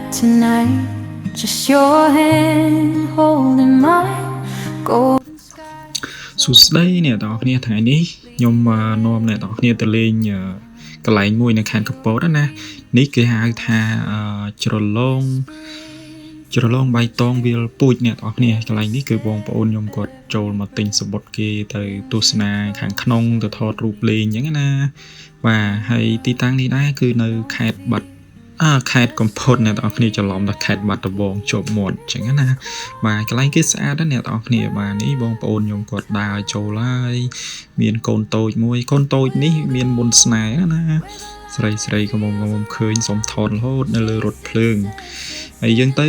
that tonight. Just your hand holding mine. Golden sky. សួស្តីអ្នកទាំងអស់គ្នាថ្ងៃនេះខ្ញុំនាំអ្នកទាំងអស់គ្នាទៅលេងកន្លែងមួយនៅខេត្តកំពតណានេះគេហៅថាជ្រលងបៃតងវាលពូជអ្នកទាំងអស់គ្នាកន្លែងនេះគឺបងប្អូនខ្ញុំគាត់ចូលមកទិញសបុតគេទៅទស្សនាខាងក្នុងទៅថតរូបលេងអញ្ចឹងណាបាទហើយទីតាំងនេះដែរគឺនៅខេត្តខេត្តកំពតអ្នកទាំងអស់គ្នាច្រឡំដល់ខេត្តបាត់ដំបងជាប់មាត់អញ្ចឹងណាបាទកន្លែងគេស្អាតណាស់អ្នកទាំងអស់គ្នាបាទនេះបងប្អូនខ្ញុំគាត់ដើរចូលហើយមានកូនតូចមួយកូនតូចនេះមានមុនស្នេហ៍ណាស្រីកំងឃើញសុំថតរហូតនៅលើរថភ្លើងហើយយើងទៅ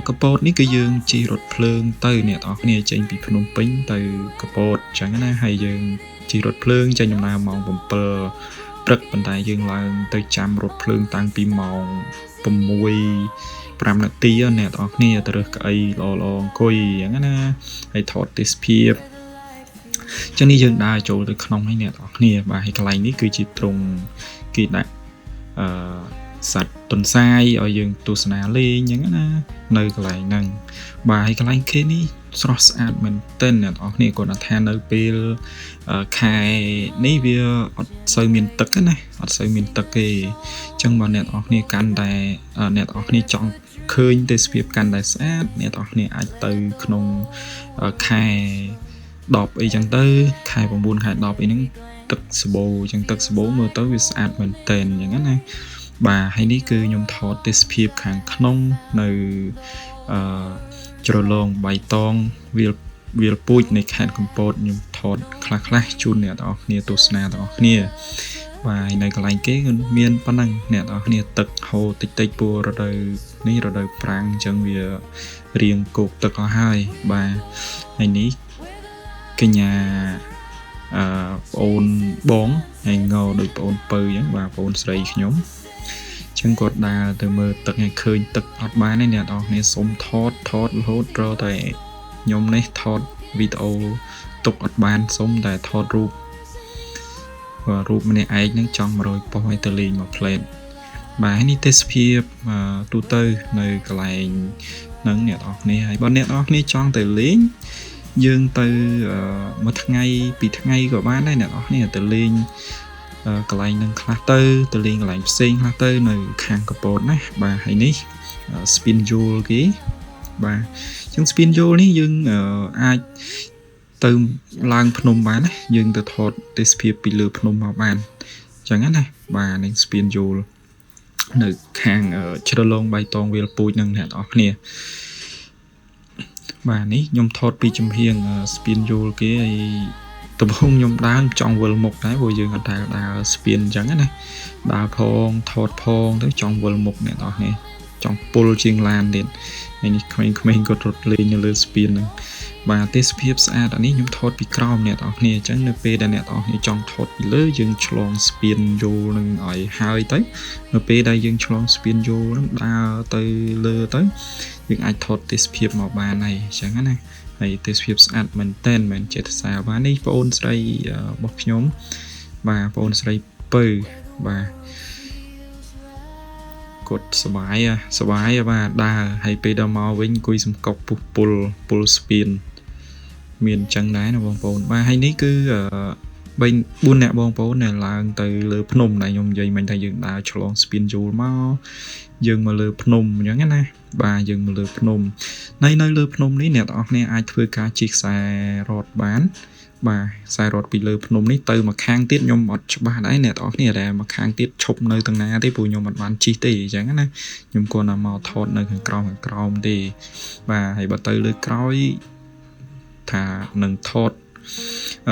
កំពតនេះគឺយើងជិះរថភ្លើងទៅអ្នកទាំងអស់គ្នាចេញពីភ្នំពេញទៅកំពតអញ្ចឹងណាហើយយើងជិះរថភ្លើងចេញដំណើរម៉ោង7ព្រឹកប៉ុន្តែយើងឡើងទៅចាំរថភ្លើងតាំងពីម៉ោង6-5 នាទីអ្នកទាំងអស់គ្នាទៅរើសក្អីល្អអង្គុយអញ្ចឹងណាហើយថតទេសភាពចឹងនេះយើងដើរចូលទៅក្នុងហើយអ្នកទាំងអស់គ្នាបាទហើយកន្លែងនេះគឺជាទ្រង់គេដាក់សត្វទន្សាយឲ្យយើងទស្សនាលេងអញ្ចឹងណានៅកន្លែងហ្នឹងបាទហើយកន្លែងគេនេះស្រស់ស្អាតមែនទែនអ្នកនរគ្នាគាត់ថានៅពេលខែនេះវាអត់សូវមានទឹកណាអត់សូវមានទឹកទេអញ្ចឹងបើអ្នកនរគ្នាកាន់តែអ្នកនរគ្នាចង់ឃើញទេសភាពកាន់តែស្អាតអ្នកនរគ្នាអាចទៅក្នុងខែ10អីចឹងទៅខែ9ខែ10អីហ្នឹងទឹកស្បូរអញ្ចឹងទឹកស្បូរមើលទៅវាស្អាតមែនទែនអញ្ចឹងណាបាទហើយនេះគឺខ្ញុំថតទេសភាពខាងក្នុងនៅជ្រលងបៃតងវាលពូជនៃខេត្តកំពតខ្ញុំថតខ្លះជូនអ្នកទាំងអស់គ្នាទស្សនាទាំងអស់គ្នាបាទនៅកន្លែងគេគឺមានប៉ុណ្ណឹងអ្នកទាំងអស់គ្នាទឹកហូរតិចពួររដូវនេះរដូវប្រាំងអញ្ចឹងវារៀងគោកទឹកអស់ហើយបាទហើយនេះកញ្ញាប្អូនបងហើយងដូចប្អូនពៅអញ្ចឹងបាទប្អូនស្រីខ្ញុំចឹងគាត់ដើរទៅមើលទឹកឲ្យឃើញទឹកអត់បានទេអ្នកនរគ្នាសុំថតរហូតរតែខ្ញុំនេះថតវីដេអូទុកអត់បានសុំតែថតរូបម្នាក់ឯងនឹងចង់100ប៉ុសឲ្យទៅលេងមួយផ្លេតបាទនេះទេសភាពទូទៅនៅកន្លែងហ្នឹងអ្នកនរគ្នាហើយបើអ្នកនរគ្នាចង់ទៅលេងយើងទៅមួយថ្ងៃពីរថ្ងៃក៏បានដែរអ្នកនរគ្នាទៅលេងកន្លែងនឹងខ្លះទៅលេងកន្លែងផ្សេងខ្លះទៅនៅខាងកំពតណាបាទហើយនេះ spin jewel គេបាទអញ្ចឹង spin jewel នេះយើងអាចទៅឡើងភ្នំបានណាយើងទៅថតទេសភាពពីលើភ្នំមកបានអញ្ចឹងណាបាទនឹង spin jewel នៅខាងជ្រលងបៃតងវាលពូជនឹងអ្នកនរគ្នាបាទនេះខ្ញុំថតពីចំហៀង spin jewel គេហើយដំបូងខ្ញុំដើរចង់វិលមុខដែរព្រោះយើងអត់ដើរស្ពានអញ្ចឹងណាដើរផងថតផងទៅចង់វិលមុខអ្នកនរគ្នាចង់ពុលជាងឡានទៀតហើយនេះក្មេងៗគាត់រត់លេងនៅលើស្ពានហ្នឹងបាទទេសភាពស្អាតអានេះខ្ញុំថតពីក្រោមអ្នកនរគ្នាអញ្ចឹងនៅពេលដែលអ្នកនរគ្នាចង់ថតពីលើយើងឆ្លងស្ពានយូរនឹងឲ្យហើយទៅនៅពេលដែលយើងឆ្លងស្ពានយូរនឹងដើរទៅលើទៅយើងអាចថតទេសភាពមកបានហើយអញ្ចឹងណាហើយទេសភាពស្អាតមែនទែនមែនចិត្តសាបាទនេះបងអូនស្រីរបស់ខ្ញុំបាទបងអូនស្រីពៅបាទគាត់សบายបាទដើរហើយពេលដល់មកវិញអង្គុយសំកប់ពុលស្ពានមានអញ្ចឹងដែរណាបងប្អូនបាទហើយនេះគឺ4អ្នកបងប្អូនដែលឡើងទៅលើភ្នំដែលខ្ញុំនិយាយមិញថាយើងដើរឆ្លងស្ពានយូរមកយើងមកលើភ្នំអញ្ចឹងណាបាទយើងមកលើភ្នំនៅលើភ្នំនេះអ្នកទាំងអស់គ្នាអាចធ្វើការជិះខ្សែរ៉តបានបាទខ្សែរ៉តពីលើភ្នំនេះទៅមកខាងទៀតខ្ញុំអត់ច្បាស់ដែរអ្នកទាំងអស់គ្នាតែមកខាងទៀតឈប់នៅទាំងណាទេព្រោះខ្ញុំអត់បានជិះទេអញ្ចឹងណាខ្ញុំគ្រាន់តែមកថតនៅខាងក្រោមទេបាទហើយបើទៅលើក្រោយថានឹងថត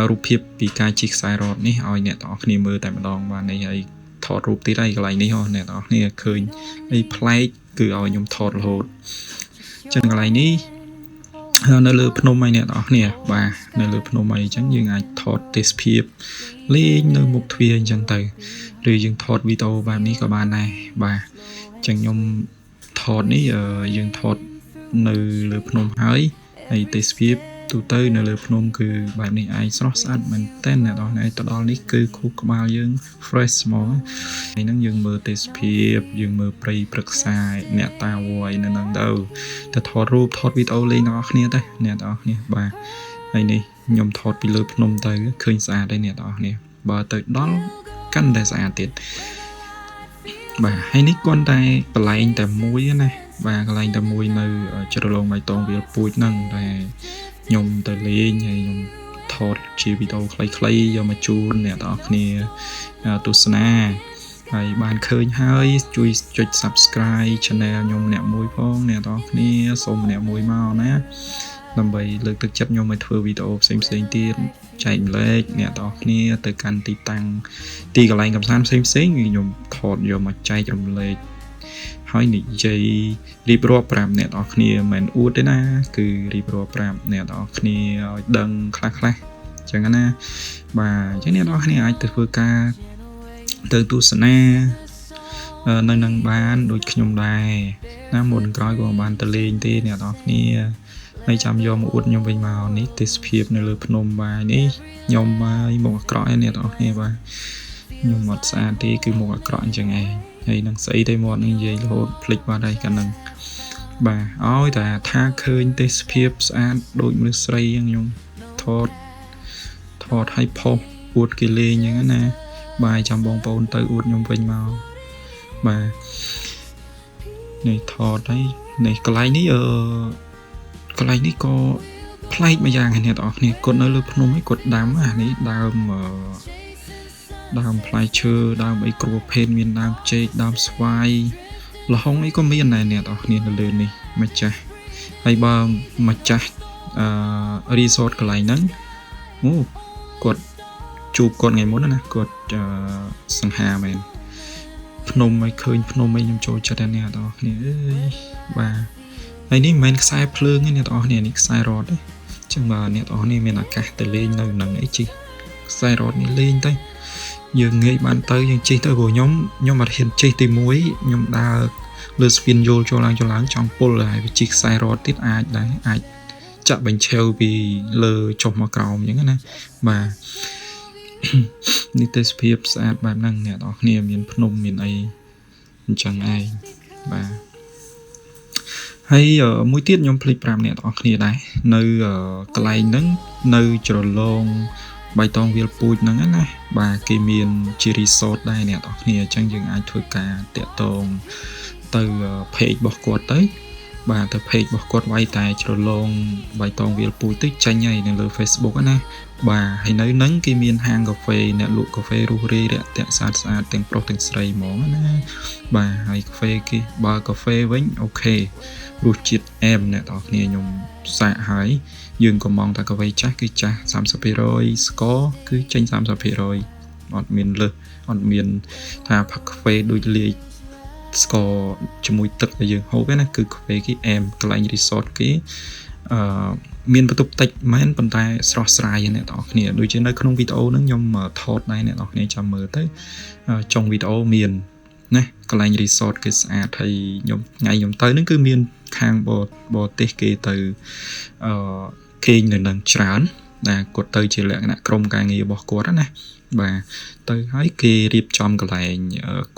រូបភាពពីការជិះខ្សែរ៉តនេះឲ្យអ្នកទាំងអស់គ្នាមើលតែម្ដងបាទនេះហើយថតរូបទៀតហើយកន្លែងនេះអ្នកទាំងអស់គ្នាឃើញអីប្លែកគឺឲ្យខ្ញុំថតរហូតចឹងកន្លែងនេះនៅលើភ្នំឯអ្នកទាំងអស់គ្នាបាទនៅលើភ្នំឯអញ្ចឹងយើងអាចថតទេសភាពលេងនៅមុខទ្វារអញ្ចឹងទៅឬយើងថតវីដេអូបែបនេះក៏បានដែរបាទអញ្ចឹងខ្ញុំថតនេះយើងថតនៅលើភ្នំហើយទេសភាពទូ ទូទៅនៅលើភ្នំគឺបែបនេះឯងស្រស់ស្អាតមែនទែនអ្នកនរនេះទៅដល់នេះគឺខួរក្បាលយើង fresh ហ្មងហើយហ្នឹងយើងមើលទេសភាពយើងមើលព្រៃព្រឹក្សាអ្នកតាវ័យនៅហ្នឹងទៅថតរូបថតវីដេអូលេងអ្នកនរគ្នាទៅអ្នកនរគ្នាបាទហើយនេះខ្ញុំថតពីលើភ្នំទៅឃើញស្អាតដែរអ្នកនរគ្នាបើទៅដល់កាន់តែស្អាតទៀតបាទហើយនេះគាត់តែកន្លែងតែមួយណាបាទកន្លែងតែមួយនៅជ្រលងបៃតងវាលពូជហ្នឹងតែខ្ញុំទៅលេងហើយខ្ញុំថតជាវីដេអូខ្លីៗយកមកជូនអ្នកទាំងអស់គ្នាទស្សនាហើយបានឃើញហើយជួយចុច Subscribe Channel ខ្ញុំអ្នកមួយផងអ្នកទាំងអស់គ្នាសូមអ្នកមួយមកណាដើម្បីលើកទឹកចិត្តខ្ញុំឲ្យធ្វើវីដេអូផ្សេងៗទៀតចែកម្លែកអ្នកទាំងអស់គ្នាទៅកាន់ទីតាំងទីកន្លែងកម្សាន្តផ្សេងៗខ្ញុំថតយកមកចែករំលែកហើយនិយាយរៀបរាប់ប្រាប់អ្នកទាំងអស់គ្នាមិនអួតទេណាគឺរៀបរាប់ប្រាប់អ្នកទាំងអស់គ្នាឲ្យដឹងខ្លះៗអញ្ចឹងណាបាទអញ្ចឹងអ្នកទាំងអស់គ្នាអាចទៅធ្វើការទៅទស្សនានៅនឹងបានដូចខ្ញុំដែរណាមុនក្រោយក៏បានទៅលេងទេអ្នកទាំងអស់គ្នាហើយចាំយកមកអួតខ្ញុំវិញមកនេះទេសភាពនៅលើភ្នំបាយនេះខ្ញុំហើយមកអាក្រក់ឯអ្នកទាំងអស់គ្នាបាទខ្ញុំអត់ស្អាតទេគឺមកអាក្រក់អញ្ចឹងឯងហើយនឹងស្អីទេមកនេះនិយាយរហូតភ្លេចបាត់ហើយកាលហ្នឹងបាទឲ្យតែថាឃើញទេសភាពស្អាតដូចមនុស្សស្រីខ្ញុំថតឲ្យផុសអួតគេលេងអញ្ចឹងណាបាទចាំបងប្អូនទៅអួតខ្ញុំវិញមកបាទនេះថតហើយនេះកន្លែងនេះកន្លែងនេះក៏ប្លែកមួយយ៉ាងអ្នកទាំងអស់គ្នាគាត់នៅលើភ្នំឯងគាត់ដាំអានេះដើមផ្លែឈើដើមអីគ្រប់ប្រភេទមានដើមចេកដើមស្វាយលហុងអីក៏មានដែរអ្នកទាំងអស់គ្នានៅលើនេះម្ចាស់ហើយបើម្ចាស់resort កន្លែងហ្នឹងគាត់ជួបគាត់ថ្ងៃមុនណាគាត់សង្ហាមែនភ្នំឲ្យឃើញភ្នំអីខ្ញុំចូលចិត្តតែអ្នកទាំងអស់គ្នាអើយបាទហើយនេះមិនមែនខ្សែភ្លើងទេអ្នកទាំងអស់គ្នានេះខ្សែរ៉តទេអញ្ចឹងបើអ្នកទាំងអស់គ្នាមានឱកាសទៅលេងនៅហ្នឹងអីជិះខ្សែរ៉តនេះលេងទៅយើងងាយបានទៅយើងជិះទៅព្រោះខ្ញុំអត់ហ៊ានជិះទី1ខ្ញុំដើរលើស្ពានយល់ចូលឡើងចង់ពុលហើយវាជិះខ្សែរ៉តទៀតអាចចាក់បញ្ឆេវពីលើចុះមកក្រោមអញ្ចឹងណាបាទនេះទេសភាពស្អាតបែបហ្នឹងអ្នកទាំងអស់គ្នាមានភ្នំមានអីអញ្ចឹងឯងបាទហើយមួយទៀតខ្ញុំភ្លេចប្រាប់អ្នកទាំងអស់គ្នាដែរនៅកន្លែងហ្នឹងនៅជ្រលងបៃតងវាលពូជហ្នឹងណាបាទគេមានជា resort ដែរអ្នកទាំងអស់គ្នាអញ្ចឹងយើងអាចធ្វើការតាក់ទងទៅ page របស់គាត់ទៅបាទទៅ page របស់គាត់វាយតែជ្រលងបៃតងវាលពូជទៅចេញហើយនៅលើ Facebook ណាបាទហើយនៅហ្នឹងគេមានហាងកាហ្វេអ្នកលក់កាហ្វេរុះរាយរាក់ទាក់ស្អាតទាំងប្រុសទាំងស្រីហ្មងណាបាទហើយកាហ្វេគេបើកាហ្វេវិញអូខេរសជាតិអែមអ្នកទាំងគ្នាខ្ញុំសាកហើយយើងក៏មកតែកាហ្វេចាស់គឺចាស់ 30% ស្ករគឺចេញ 30% អត់មានលើសអត់មានថាផឹកកាហ្វេដូចលាយស្ករជាមួយទឹកដែលយើងហូបណាគឺកាហ្វេគេអែមកន្លែង resort គេមានបន្ទប់តិចមែនប៉ុន្តែស្រស់ស្រាយអ្នកទាំងអស់គ្នាដូចជានៅក្នុងវីដេអូហ្នឹងខ្ញុំថតដែរអ្នកទាំងអស់គ្នាចាំមើលទៅចុងវីដេអូមានណាកន្លែង resort គេស្អាតហើយខ្ញុំទៅហ្នឹងគឺមានខាងបរទេសគេទៅគេងនៅនឹងច្រើនណាគាត់ទៅជាលក្ខណៈក្រុមការងាររបស់គាត់ណាបាទទៅហើយគេរៀបចំកន្លែង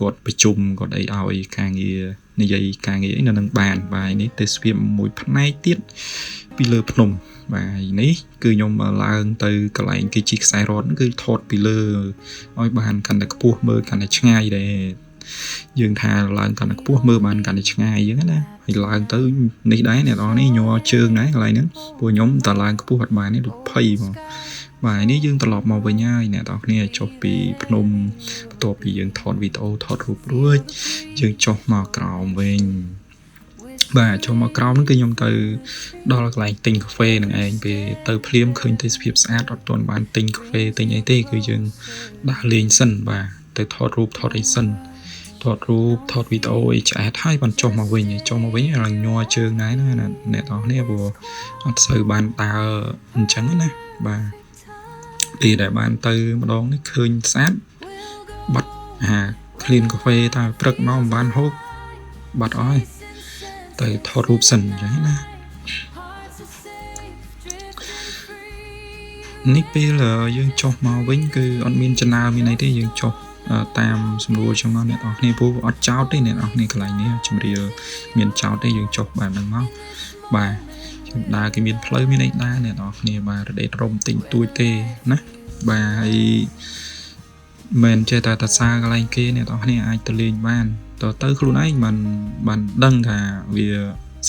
គាត់ប្រជុំគាត់អីឲ្យការងារនិយាយការងារនៅនឹងបានបាទនេះទេសភាពមួយផ្នែកទៀតពីលើភ្នំបាទនេះគឺខ្ញុំឡើងទៅកន្លែងគេជិះខ្សែរ៉តគឺថតពីលើឲ្យបានកាន់តែខ្ពស់មើលកាន់តែឆ្ងាយដែរយើងថាឡើងកាន់តែខ្ពស់មើលបានកាន់តែឆ្ងាយអញ្ចឹងណាហើយឡើងទៅនេះដែរអ្នកនរនេះញ័រជើងដែរកន្លែងហ្នឹងពួកខ្ញុំតឡើងខ្ពស់អត់បាននេះដូចភ័យហ្មងបាទនេះយើងត្រឡប់មកវិញហើយអ្នកនរគ្នាចុះពីភ្នំបន្ទាប់ពីយើងថតវីដេអូថតរូបរួចយើងចុះមកក្រោមវិញបាទចុះមកក្រោមហ្នឹងគឺខ្ញុំទៅដល់កន្លែងទិញកាហ្វេនឹងឯងពេលទៅភ្លាមឃើញទេសភាពស្អាតអត់ទាន់បានទិញកាហ្វេទិញអីទេគឺយើងដើរលេងសិនបាទទៅថតរូបថតអីសិនថតរូបថតវីដេអូអីឆ្អែតហើយបានចុះមកវិញឡើងញ័រជើងដែរណាអ្នកទាំងគ្នាព្រោះអត់សូវបានដើរអញ្ចឹងណាបាទពេលដែលបានទៅម្ដងនេះឃើញស្អាតបាត់ក្លៀនកាហ្វេតែព្រឹកមកមិនបានហូបបាត់អស់ហើយទៅថតរូបសិនអញ្ចឹងណា នេះពេលយើងចុះមកវិញគឺអត់មានចំណាមានអីទេយើងចុះតាមសំណួរចឹងមកអ្នកនរគ្នាពូអត់ចោតទេអ្នកនរគ្នាកន្លែងនេះជំរាលមានចោតទេយើងចុះបែបហ្នឹងមកបាទយើងដើរគេមានផ្លូវមានអីដើរអ្នកនរគ្នាបាទរដេតរុំទិញទួយទេណាបាទហើយមិនចេះតែតាសាកន្លែងគេអ្នកនរគ្នាអាចទៅលេងបានទៅខ្លួនឯងបានដឹងថាវា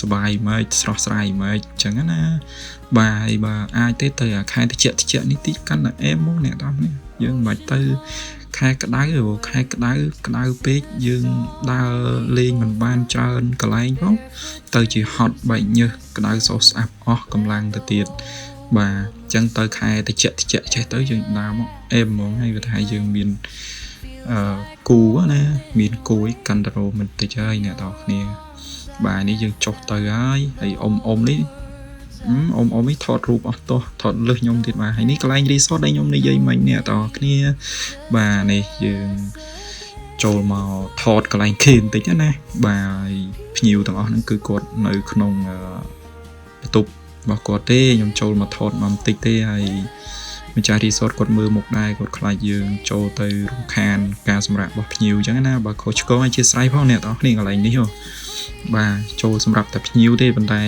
សบายម៉េចស្រស់ស្រាយម៉េចចឹងណាបាទហើយបើអាចទេទៅខែតិចនេះតិចកាន់តែអែមមកអ្នកនរគ្នាយើងមិនបាច់ទៅខែក្តៅព្រោះខែក្តៅពេកយើងដើរលេងមិនបានច្រើនកន្លែងផងទៅជាហត់បែកញើសក្តៅសោះស្អាប់អស់កម្លាំងទៅទៀតបាទអញ្ចឹងទៅខែតិចចេះទៅយើងដើរមកអែមហ្មងហើយវាថាយើងមានគូណាមានគូឯកាន់តែរោមិនតិចហើយអ្នកនរគ្នាបាទនេះយើងចុះទៅហើយអ៊ំនេះអ៊ំនេះថតរូបអស់តោះថតលើសខ្ញុំទៀតបាទហើយនេះកន្លែងរីសតដែលខ្ញុំនិយាយមិញអ្នកនរគ្នាបាទនេះយើងចូលមកថតកន្លែងគេបន្តិចណាបាទភ្ញៀវទាំងអស់ហ្នឹងគឺគាត់នៅក្នុងបន្ទប់របស់គាត់ទេខ្ញុំចូលមកថតមកបន្តិចទេហើយម្ចាស់រីសតគាត់មើលមុខដែរគាត់ខ្លាចយើងចូលទៅរំខានការសម្រាករបស់ភ្ញៀវអញ្ចឹងណាបើខុសឆ្គងឲ្យជាស្រ័យផងអ្នកនរគ្នាកន្លែងនេះបាទចូលសម្រាប់តែភ្ញៀវទេប៉ុន្តែ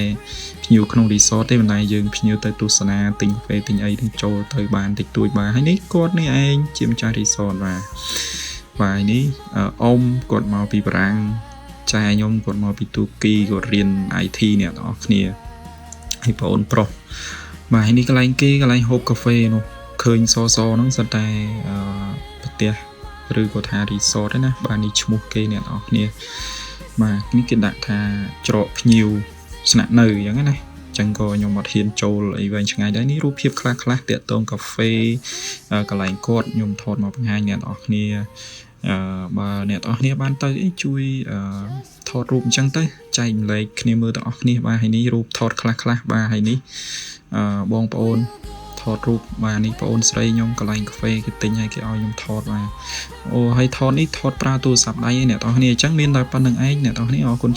ភ្ញៀវក្នុងរីសតទេប៉ុន្តែយើងភ្ញៀវទៅទស្សនាទិញកាហ្វេទិញអីនឹងចូលទៅបានតិចតួចបាទហើយនេះគាត់នេះឯងជាម្ចាស់រីសតបាទនេះអ៊ំគាត់មកពីបារាំងចែខ្ញុំគាត់មកពីទូគីគាត់រៀន IT អ្នកនរគ្នាហើយបងអូនប្រុសបាទហើយនេះកន្លែងគេកន្លែងហូបកាហ្វេនោះឃើញសហ្នឹងសិតតែប្រទេសឬក៏ថារីសតណាបាទនេះឈ្មោះគេអ្នកនរគ្នាបាទនេះគេដាក់ថាច្រកភ្ញៀវស្នាក់នៅអញ្ចឹងណាចឹងក៏ខ្ញុំអត់ហ៊ានចូលអីវែងឆ្ងាយដែរនេះរូបភាពខ្លះតាក់ទងកាហ្វេកន្លែងគាត់ខ្ញុំថតមកបង្ហាញអ្នកនរគ្នាបើអ្នកនរគ្នាបានទៅជួយថតរូបអញ្ចឹងទៅចែកម្លែកគ្នាមើលទាំងអស់គ្នាបាទហើយនេះរូបថតខ្លះបាទហើយនេះបងប្អូនថតរូបបាទនេះបងអូនស្រីខ្ញុំកន្លែងកាហ្វេគេទិញឲ្យគេឲ្យខ្ញុំថតបាទអូហើយថតនេះថតប្រើទូរស័ព្ទដៃឯអ្នកនរគ្នាអញ្ចឹងមានតែប៉ុណ្្នឹងឯងអ្នកនរគ្នាអរគុណ